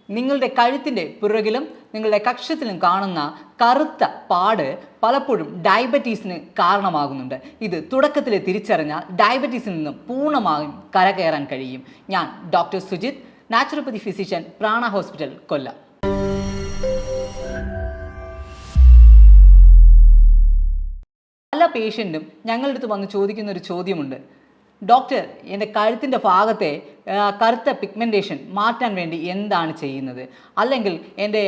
നിങ്ങളുടെ കഴുത്തിൻ്റെ പുറകിലും നിങ്ങളുടെ കക്ഷത്തിലും കാണുന്ന കറുത്ത പാട് പലപ്പോഴും ഡയബറ്റീസിന് കാരണമാകുന്നുണ്ട്. ഇത് തുടക്കത്തിൽ തിരിച്ചറിഞ്ഞാൽ ഡയബറ്റീസിൽ നിന്നും പൂർണ്ണമായും കരകയറാൻ കഴിയും. ഞാൻ doctor Sujith, naturopathy physician, Prana hospital, Kollam. പല പേഷ്യൻറ്റും ഞങ്ങളുടെ അടുത്ത് വന്ന് ചോദിക്കുന്ന ഒരു ചോദ്യമുണ്ട്, ഡോക്ടർ, എൻ്റെ കഴുത്തിൻ്റെ ഭാഗത്തെ കറുത്ത പിഗ്മെൻറ്റേഷൻ മാറ്റാൻ വേണ്ടി എന്താണ് ചെയ്യുന്നത്? അല്ലെങ്കിൽ എൻ്റെ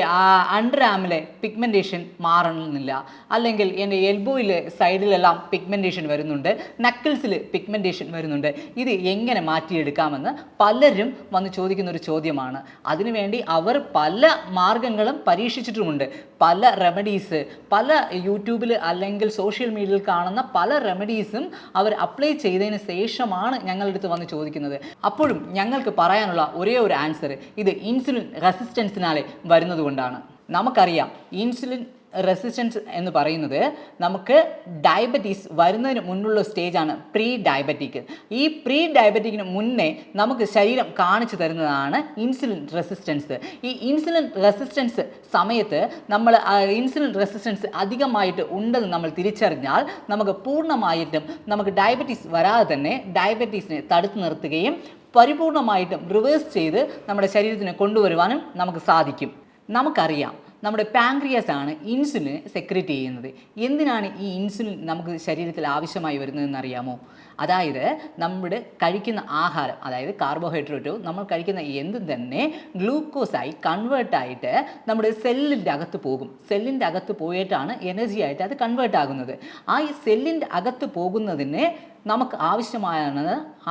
അണ്ടർ ആമിലെ പിഗ്മെൻറ്റേഷൻ മാറണമെന്നില്ല, അല്ലെങ്കിൽ എൻ്റെ എൽബോയിൽ സൈഡിലെല്ലാം പിഗ്മെൻറ്റേഷൻ വരുന്നുണ്ട്, നക്കിൾസിൽ പിഗ്മെൻറ്റേഷൻ വരുന്നുണ്ട്, ഇത് എങ്ങനെ മാറ്റിയെടുക്കാമെന്ന് പലരും വന്ന് ചോദിക്കുന്ന ഒരു ചോദ്യമാണ്. അതിനുവേണ്ടി അവർ പല മാർഗങ്ങളും പരീക്ഷിച്ചിട്ടുമുണ്ട്. പല റെമഡീസ്, പല യൂട്യൂബിൽ അല്ലെങ്കിൽ സോഷ്യൽ മീഡിയയിൽ കാണുന്ന പല റെമഡീസും അവർ അപ്ലൈ ചെയ്തതിന് ശേഷമാണ് ഞങ്ങളുടെ അടുത്ത് വന്ന് ചോദിക്കുന്നത്. അപ്പോഴും ഞങ്ങൾക്ക് പറയാനുള്ള ഒരേ ഒരു ആൻസർ, ഇത് ഇൻസുലിൻ റെസിസ്റ്റൻസിനാലെ വരുന്നത് കൊണ്ടാണ്. നമുക്കറിയാം, ഇൻസുലിൻ റെസിസ്റ്റൻസ് എന്ന് പറയുന്നത് നമുക്ക് ഡയബറ്റീസ് വരുന്നതിന് മുന്നുള്ള സ്റ്റേജാണ് പ്രീ ഡയബറ്റിക്. ഈ പ്രീ ഡയബറ്റിക്കിന് മുന്നേ നമുക്ക് ശരീരം കാണിച്ചു തരുന്നതാണ് ഇൻസുലിൻ റെസിസ്റ്റൻസ്. ഈ ഇൻസുലിൻ റെസിസ്റ്റൻസ് സമയത്ത് നമ്മൾ ഇൻസുലിൻ റെസിസ്റ്റൻസ് അധികമായിട്ട് ഉണ്ടെന്ന് നമ്മൾ തിരിച്ചറിഞ്ഞാൽ നമുക്ക് പൂർണ്ണമായിട്ടും നമുക്ക് ഡയബറ്റീസ് വരാതെ തന്നെ ഡയബറ്റീസിനെ തടുത്തു നിർത്തുകയും പരിപൂർണമായിട്ടും റിവേഴ്സ് ചെയ്ത് നമ്മുടെ ശരീരത്തിന് കൊണ്ടുവരുവാനും നമുക്ക് സാധിക്കും. നമുക്കറിയാം, നമ്മുടെ പാൻക്രിയാസ് ആണ് ഇൻസുലിൻ സെക്രീറ്റ് ചെയ്യുന്നത്. എന്തിനാണ് ഈ ഇൻസുലിൻ നമുക്ക് ശരീരത്തിൽ ആവശ്യമായി വരുന്നതെന്ന് അറിയാമോ? അതായത് നമ്മുടെ കഴിക്കുന്ന ആഹാരം, അതായത് കാർബോഹൈഡ്രേറ്റോ നമ്മൾ കഴിക്കുന്ന എന്തും തന്നെ ഗ്ലൂക്കോസായി കൺവേർട്ടായിട്ട് നമ്മുടെ സെല്ലിൻ്റെ അകത്ത് പോകും. സെല്ലിൻ്റെ അകത്ത് പോയിട്ടാണ് എനർജി ആയിട്ട് അത് കൺവേർട്ട് ആകുന്നത്. ആ ഈ സെല്ലിൻ്റെ അകത്ത് പോകുന്നതിന് നമുക്ക്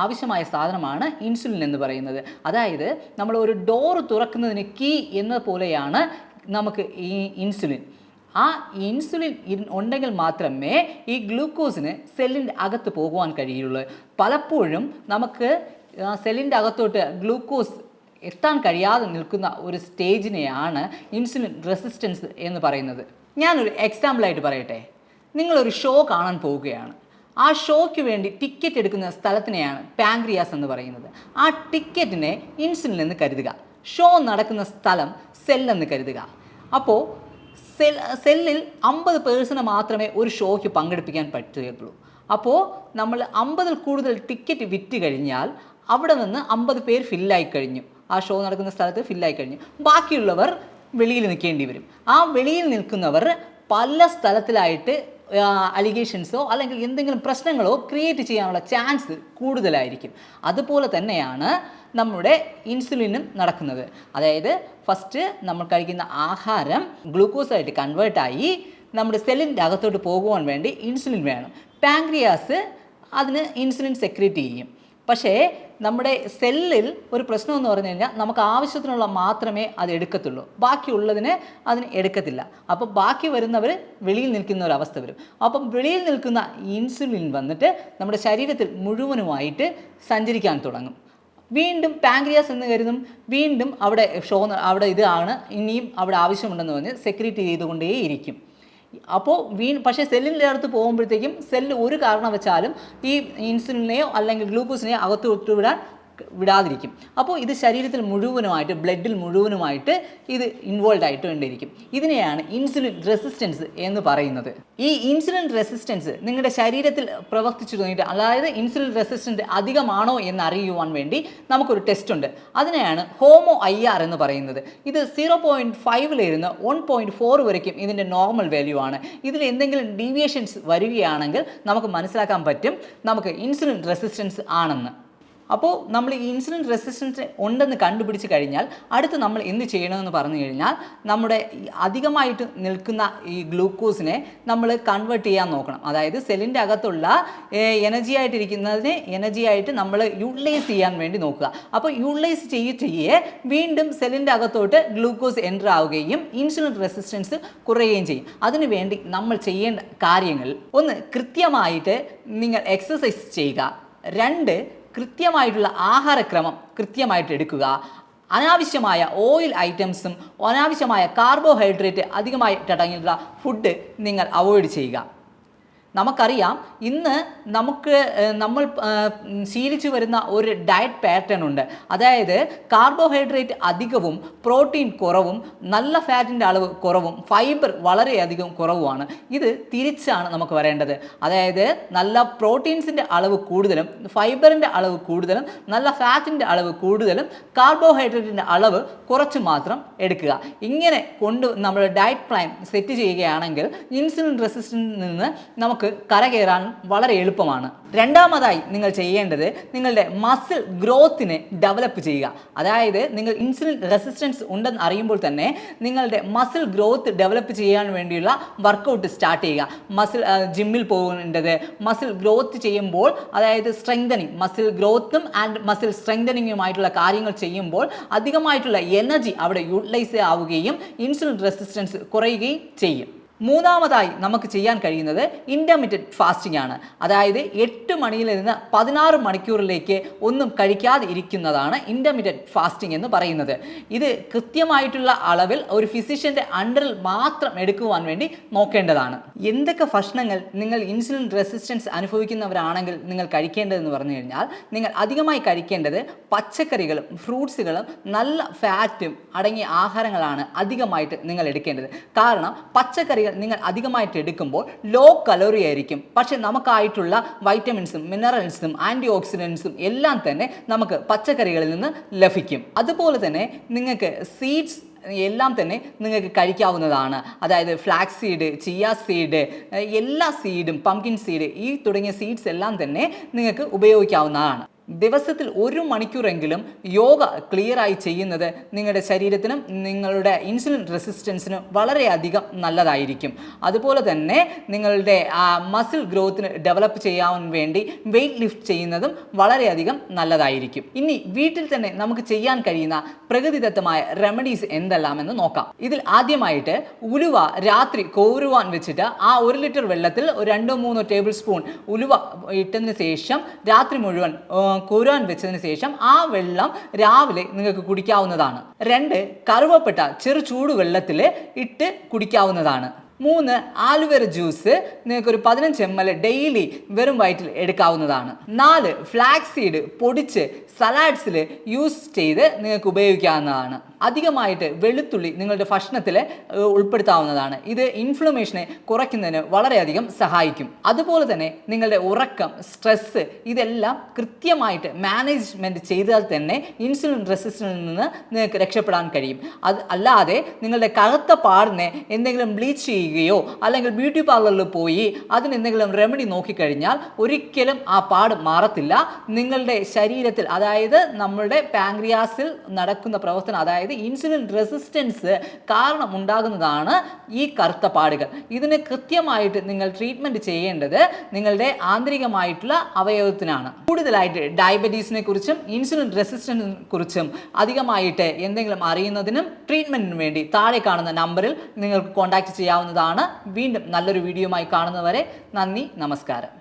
ആവശ്യമായ സാധനമാണ് ഇൻസുലിൻ എന്ന് പറയുന്നത്. അതായത് നമ്മൾ ഒരു ഡോറ് തുറക്കുന്നതിന് കീ എന്ന പോലെയാണ് നമുക്ക് ഈ ഇൻസുലിൻ. ആ ഇൻസുലിൻ ഉണ്ടെങ്കിൽ മാത്രമേ ഈ ഗ്ലൂക്കോസിന് സെല്ലിൻ്റെ അകത്ത് പോകുവാൻ കഴിയുള്ളൂ. പലപ്പോഴും നമുക്ക് സെല്ലിൻ്റെ അകത്തോട്ട് ഗ്ലൂക്കോസ് എത്താൻ കഴിയാതെ നിൽക്കുന്ന ഒരു സ്റ്റേജിനെയാണ് ഇൻസുലിൻ റെസിസ്റ്റൻസ് എന്ന് പറയുന്നത്. ഞാനൊരു എക്സാമ്പിളായിട്ട് പറയട്ടെ. നിങ്ങളൊരു ഷോ കാണാൻ പോവുകയാണ്. ആ ഷോയ്ക്ക് വേണ്ടി ടിക്കറ്റ് എടുക്കുന്ന സ്ഥലത്തിനെയാണ് പാൻക്രിയാസ് എന്ന് പറയുന്നത്. ആ ടിക്കറ്റിനെ ഇൻസുലിൻ എന്ന് കരുതുക. ഷോ നടക്കുന്ന സ്ഥലം സെല്ലെന്ന് കരുതുക. അപ്പോൾ സെല്ലിൽ 50% മാത്രമേ ഒരു ഷോയ്ക്ക് പങ്കെടുപ്പിക്കാൻ പറ്റുകയുള്ളൂ. അപ്പോൾ നമ്മൾ 50-ൽ കൂടുതൽ ടിക്കറ്റ് വിറ്റ് കഴിഞ്ഞാൽ അവിടെ നിന്ന് 50 പേർ ഫില്ലായി കഴിഞ്ഞു. ആ ഷോ നടക്കുന്ന സ്ഥലത്ത് ഫില്ലായി കഴിഞ്ഞു. ബാക്കിയുള്ളവർ വെളിയിൽ നിൽക്കേണ്ടി വരും. ആ വെളിയിൽ നിൽക്കുന്നവർ പല സ്ഥലത്തിലായിട്ട് അലിഗേഷൻസോ അല്ലെങ്കിൽ എന്തെങ്കിലും പ്രശ്നങ്ങളോ ക്രിയേറ്റ് ചെയ്യാനുള്ള ചാൻസ് കൂടുതലായിരിക്കും. അതുപോലെ തന്നെയാണ് നമ്മുടെ ഇൻസുലിനും നടക്കുന്നത്. അതായത് ഫസ്റ്റ് നമ്മൾ കഴിക്കുന്ന ആഹാരം ഗ്ലൂക്കോസായിട്ട് കൺവേർട്ടായി നമ്മുടെ സെല്ലിൻ്റെ അകത്തോട്ട് പോകുവാൻ വേണ്ടി ഇൻസുലിൻ വേണം. പാൻക്രിയാസ് അതിന് ഇൻസുലിൻ സെക്രീറ്റ് ചെയ്യും. പക്ഷേ നമ്മുടെ സെല്ലിൽ ഒരു പ്രശ്നമെന്ന് പറഞ്ഞു കഴിഞ്ഞാൽ നമുക്ക് ആവശ്യത്തിനുള്ള മാത്രമേ അത് എടുക്കത്തുള്ളൂ, ബാക്കിയുള്ളതിനെ അതിന് എടുക്കത്തില്ല. അപ്പോൾ ബാക്കി വരുന്നവർ വെളിയിൽ നിൽക്കുന്ന ഒരു അവസ്ഥ വരും. അപ്പം വെളിയിൽ നിൽക്കുന്ന ഇൻസുലിൻ വന്നിട്ട് നമ്മുടെ ശരീരത്തിൽ മുഴുവനുമായിട്ട് സഞ്ചരിക്കാൻ തുടങ്ങും. വീണ്ടും പാൻക്രിയാസ് എന്ന് കരുതും, വീണ്ടും അവിടെ ഇതാണ് ഇനിയും അവിടെ ആവശ്യമുണ്ടെന്ന് പറഞ്ഞ് സെക്രീറ്റ് ചെയ്തുകൊണ്ടേയിരിക്കും. അപ്പോൾ പക്ഷേ സെല്ലിൻ്റെ അടുത്ത് പോകുമ്പോഴത്തേക്കും സെല്ല് ഒരു കാരണവശാലും ഈ ഇൻസുലിനെയോ അല്ലെങ്കിൽ ഗ്ലൂക്കോസിനെയോ അകത്ത് വിടാതിരിക്കും. അപ്പോൾ ഇത് ശരീരത്തിൽ മുഴുവനുമായിട്ട്, ബ്ലഡിൽ മുഴുവനുമായിട്ട് ഇത് ഇൻവോൾവ് ആയിട്ട് കൊണ്ടിരിക്കും. ഇതിനെയാണ് ഇൻസുലിൻ റെസിസ്റ്റൻസ് എന്ന് പറയുന്നത്. ഈ ഇൻസുലിൻ റെസിസ്റ്റൻസ് നിങ്ങളുടെ ശരീരത്തിൽ പ്രവർത്തിച്ചു തുടങ്ങിയിട്ട്, അതായത് ഇൻസുലിൻ റെസിസ്റ്റൻസ് അധികമാണോ എന്ന് അറിയുവാൻ വേണ്ടി നമുക്കൊരു ടെസ്റ്റ് ഉണ്ട്. അതിനെയാണ് ഹോമോ IR എന്ന് പറയുന്നത്. ഇത് 0.5 1.4 വരയ്ക്കും ഇതിൻ്റെ നോർമൽ വാല്യൂ ആണ്. ഇതിൽ എന്തെങ്കിലും ഡീവിയേഷൻസ് വരികയാണെങ്കിൽ നമുക്ക് മനസ്സിലാക്കാൻ പറ്റും നമുക്ക് ഇൻസുലിൻ റെസിസ്റ്റൻസ് ആണെന്ന്. അപ്പോൾ നമ്മൾ ഈ ഇൻസുലിൻ റെസിസ്റ്റൻസ് ഉണ്ടെന്ന് കണ്ടുപിടിച്ച് കഴിഞ്ഞാൽ അടുത്ത് നമ്മൾ എന്ത് ചെയ്യണമെന്ന് പറഞ്ഞു കഴിഞ്ഞാൽ നമ്മുടെ അധികമായിട്ട് നിൽക്കുന്ന ഈ ഗ്ലൂക്കോസിനെ നമ്മൾ കൺവേർട്ട് ചെയ്യാൻ നോക്കണം. അതായത് സെല്ലിൻ്റെ അകത്തുള്ള എനർജി ആയിട്ട് നമ്മൾ യൂട്ടിലൈസ് ചെയ്യാൻ വേണ്ടി നോക്കുക. അപ്പോൾ യൂട്ടിലൈസ് ചെയ്യേ വീണ്ടും സെല്ലിൻ്റെ അകത്തോട്ട് ഗ്ലൂക്കോസ് എൻ്റർ ആവുകയും ഇൻസുലിൻ റെസിസ്റ്റൻസ് കുറയുകയും ചെയ്യും. അതിനുവേണ്ടി നമ്മൾ ചെയ്യേണ്ട കാര്യങ്ങൾ: 1, കൃത്യമായിട്ട് നിങ്ങൾ എക്സസൈസ് ചെയ്യുക. 2, കൃത്യമായിട്ടുള്ള ആഹാരക്രമം കൃത്യമായിട്ട് എടുക്കുക. അനാവശ്യമായ ഓയിൽ ഐറ്റംസും അനാവശ്യമായ കാർബോഹൈഡ്രേറ്റ് അധികമായിട്ട് അടങ്ങിയിട്ടുള്ള ഫുഡ് നിങ്ങൾ അവോയ്ഡ് ചെയ്യുക. നമുക്കറിയാം ഇന്ന് നമ്മൾ ശീലിച്ചു വരുന്ന ഒരു ഡയറ്റ് പാറ്റേൺ ഉണ്ട്. അതായത് കാർബോഹൈഡ്രേറ്റ് അധികവും പ്രോട്ടീൻ കുറവും നല്ല ഫാറ്റിൻ്റെ അളവ് കുറവും ഫൈബർ വളരെയധികം കുറവുമാണ്. ഇത് തിരിച്ചാണ് നമുക്ക് വരേണ്ടത്. അതായത് നല്ല പ്രോട്ടീൻസിൻ്റെ അളവ് കൂടുതലും ഫൈബറിൻ്റെ അളവ് കൂടുതലും നല്ല ഫാറ്റിൻ്റെ അളവ് കൂടുതലും കാർബോഹൈഡ്രേറ്റിൻ്റെ അളവ് കുറച്ച് മാത്രം എടുക്കുക. ഇങ്ങനെ നമ്മുടെ ഡയറ്റ് പ്ലാൻ സെറ്റ് ചെയ്യുകയാണെങ്കിൽ ഇൻസുലിൻ റെസിസ്റ്റൻസിൽ നിന്ന് നമുക്ക് കരകയറാൻ വളരെ എളുപ്പമാണ്. രണ്ടാമതായി നിങ്ങൾ ചെയ്യേണ്ടത് നിങ്ങളുടെ മസിൽ ഗ്രോത്തിനെ ഡെവലപ്പ് ചെയ്യുക. അതായത് നിങ്ങൾ ഇൻസുലിൻ റെസിസ്റ്റൻസ് ഉണ്ടെന്ന് അറിയുമ്പോൾ തന്നെ നിങ്ങളുടെ മസിൽ ഗ്രോത്ത് ഡെവലപ്പ് ചെയ്യാൻ വേണ്ടിയുള്ള വർക്കൗട്ട് സ്റ്റാർട്ട് ചെയ്യുക. ജിമ്മിൽ പോകേണ്ടത് മസിൽ ഗ്രോത്ത് ചെയ്യുമ്പോൾ, അതായത് സ്ട്രെങ്തനിങ്, മസിൽ ഗ്രോത്തും ആൻഡ് മസിൽ സ്ട്രെങ്തനിങ്ങുമായിട്ടുള്ള കാര്യങ്ങൾ ചെയ്യുമ്പോൾ അധികമായിട്ടുള്ള എനർജി അവിടെ യൂട്ടിലൈസ് ആവുകയും ഇൻസുലിൻ റെസിസ്റ്റൻസ് കുറയുകയും ചെയ്യും. മൂന്നാമതായി നമുക്ക് ചെയ്യാൻ കഴിയുന്നത് ഇൻ്റർമിറ്റൻറ്റ് ഫാസ്റ്റിംഗ് ആണ്. അതായത് 8 മണിയിൽ നിന്ന് 16 മണിക്കൂറിലേക്ക് ഒന്നും കഴിക്കാതെ ഇരിക്കുന്നതാണ് ഇൻ്റർമിറ്റൻറ്റ് ഫാസ്റ്റിംഗ് എന്ന് പറയുന്നത്. ഇത് കൃത്യമായിട്ടുള്ള അളവിൽ ഒരു ഫിസിഷ്യൻ്റെ അണ്ടറിൽ മാത്രം എടുക്കുവാൻ വേണ്ടി നോക്കേണ്ടതാണ്. എന്തൊക്കെ ഭക്ഷണങ്ങൾ നിങ്ങൾ ഇൻസുലിൻ റെസിസ്റ്റൻസ് അനുഭവിക്കുന്നവരാണെങ്കിൽ നിങ്ങൾ കഴിക്കേണ്ടതെന്ന് പറഞ്ഞു കഴിഞ്ഞാൽ, നിങ്ങൾ അധികമായി കഴിക്കേണ്ടത് പച്ചക്കറികളും ഫ്രൂട്ട്സുകളും നല്ല ഫാറ്റും അടങ്ങിയ ആഹാരങ്ങളാണ് അധികമായിട്ട് നിങ്ങൾ എടുക്കേണ്ടത്. കാരണം പച്ചക്കറി നിങ്ങൾ അധികമായിട്ട് എടുക്കുമ്പോൾ ലോ കലോറി ആയിരിക്കും, പക്ഷെ നമുക്കായിട്ടുള്ള വൈറ്റമിൻസും മിനറൽസും ആൻറ്റി ഓക്സിഡൻസും എല്ലാം തന്നെ നമുക്ക് പച്ചക്കറികളിൽ നിന്ന് ലഭിക്കും. അതുപോലെ തന്നെ നിങ്ങൾക്ക് സീഡ്സ് എല്ലാം തന്നെ നിങ്ങൾക്ക് കഴിക്കാവുന്നതാണ്. അതായത് ഫ്ലാക്സ് സീഡ്, ചിയ സീഡ്, എല്ലാ സീഡും, പംകിൻ സീഡ്, ഈ തുടങ്ങിയ സീഡ്സ് എല്ലാം തന്നെ നിങ്ങൾക്ക് ഉപയോഗിക്കാവുന്നതാണ്. ദിവസത്തിൽ 1 മണിക്കൂറെങ്കിലും യോഗ ക്ലിയറായി ചെയ്യുന്നത് നിങ്ങളുടെ ശരീരത്തിനും നിങ്ങളുടെ ഇൻസുലിൻ റെസിസ്റ്റൻസിനും വളരെയധികം നല്ലതായിരിക്കും. അതുപോലെ തന്നെ നിങ്ങളുടെ മസിൽ ഗ്രോത്തിന് ഡെവലപ്പ് ചെയ്യാൻ വേണ്ടി വെയിറ്റ് ലിഫ്റ്റ് ചെയ്യുന്നതും വളരെയധികം നല്ലതായിരിക്കും. ഇനി വീട്ടിൽ തന്നെ നമുക്ക് ചെയ്യാൻ കഴിയുന്ന പ്രകൃതിദത്തമായ റെമഡീസ് എന്തെല്ലാമെന്ന് നോക്കാം. ഇതിൽ ആദ്യമായിട്ട് ഉലുവ രാത്രി കോരുവാൻ വെച്ചിട്ട് ആ 1 ലിറ്റർ വെള്ളത്തിൽ 2-3 ടേബിൾ സ്പൂൺ ഉലുവ ഇട്ടതിന് ശേഷം രാത്രി മുഴുവൻ കോരാൻ വെച്ചതിന് ശേഷം ആ വെള്ളം രാവിലെ നിങ്ങൾക്ക് കുടിക്കാവുന്നതാണ്. 2 കറുവപ്പട്ട ചെറു ചൂടുവെള്ളത്തിൽ ഇട്ട് കുടിക്കാവുന്നതാണ്. 3 ആലുവേര ജ്യൂസ് നിങ്ങൾക്കൊരു 15 ml ഡെയിലി വെറും വയറ്റിൽ എടുക്കാവുന്നതാണ്. 4 ഫ്ലാക്സ് സീഡ് പൊടിച്ച് സലാഡ്സിൽ യൂസ് ചെയ്ത് നിങ്ങൾക്ക് ഉപയോഗിക്കാവുന്നതാണ്. അധികമായിട്ട് വെളുത്തുള്ളി നിങ്ങളുടെ ഭക്ഷണത്തിൽ ഉൾപ്പെടുത്താവുന്നതാണ്. ഇത് ഇൻഫ്ലമേഷനെ കുറയ്ക്കുന്നതിന് വളരെയധികം സഹായിക്കും. അതുപോലെ തന്നെ നിങ്ങളുടെ ഉറക്കം, സ്ട്രെസ്സ് ഇതെല്ലാം കൃത്യമായിട്ട് മാനേജ്മെൻറ്റ് ചെയ്താൽ തന്നെ ഇൻസുലിൻ റെസിസ്റ്റൻസിൽ നിന്ന് നിങ്ങൾക്ക് രക്ഷപ്പെടാൻ കഴിയും. അല്ലാതെ നിങ്ങളുടെ കറുത്ത പാടിനെ എന്തെങ്കിലും ബ്ലീച്ച് ചെയ്യുകയോ അല്ലെങ്കിൽ ബ്യൂട്ടി പാർലറിൽ പോയി അതിന് എന്തെങ്കിലും റെമഡി നോക്കിക്കഴിഞ്ഞാൽ ഒരിക്കലും ആ പാട് മാറത്തില്ല. നിങ്ങളുടെ ശരീരത്തിൽ, അതായത് നമ്മുടെ പാങ്ക്രിയാസിൽ നടക്കുന്ന പ്രവർത്തനം, അതായത് ഇൻസുലിൻ റെസിസ്റ്റൻസ് കാരണം ഉണ്ടാകുന്നതാണ് ഈ കറുത്ത പാടുകൾ. ഇതിന് കൃത്യമായിട്ട് നിങ്ങൾ ട്രീറ്റ്മെൻറ്റ് ചെയ്യേണ്ടത് നിങ്ങളുടെ ആന്തരികമായിട്ടുള്ള അവയവത്തിനാണ്. കൂടുതലായിട്ട് ഡയബറ്റീസിനെ കുറിച്ചും ഇൻസുലിൻ റെസിസ്റ്റൻസിനെ കുറിച്ചും അധികമായിട്ട് എന്തെങ്കിലും അറിയുന്നതിനും ട്രീറ്റ്മെൻറ്റിനും വേണ്ടി താഴെ കാണുന്ന നമ്പറിൽ നിങ്ങൾക്ക് കോൺടാക്റ്റ് ചെയ്യാവുന്നതാണ്. വീണ്ടും നല്ലൊരു വീഡിയോയുമായി കാണുന്നവരെ നന്ദി, നമസ്കാരം.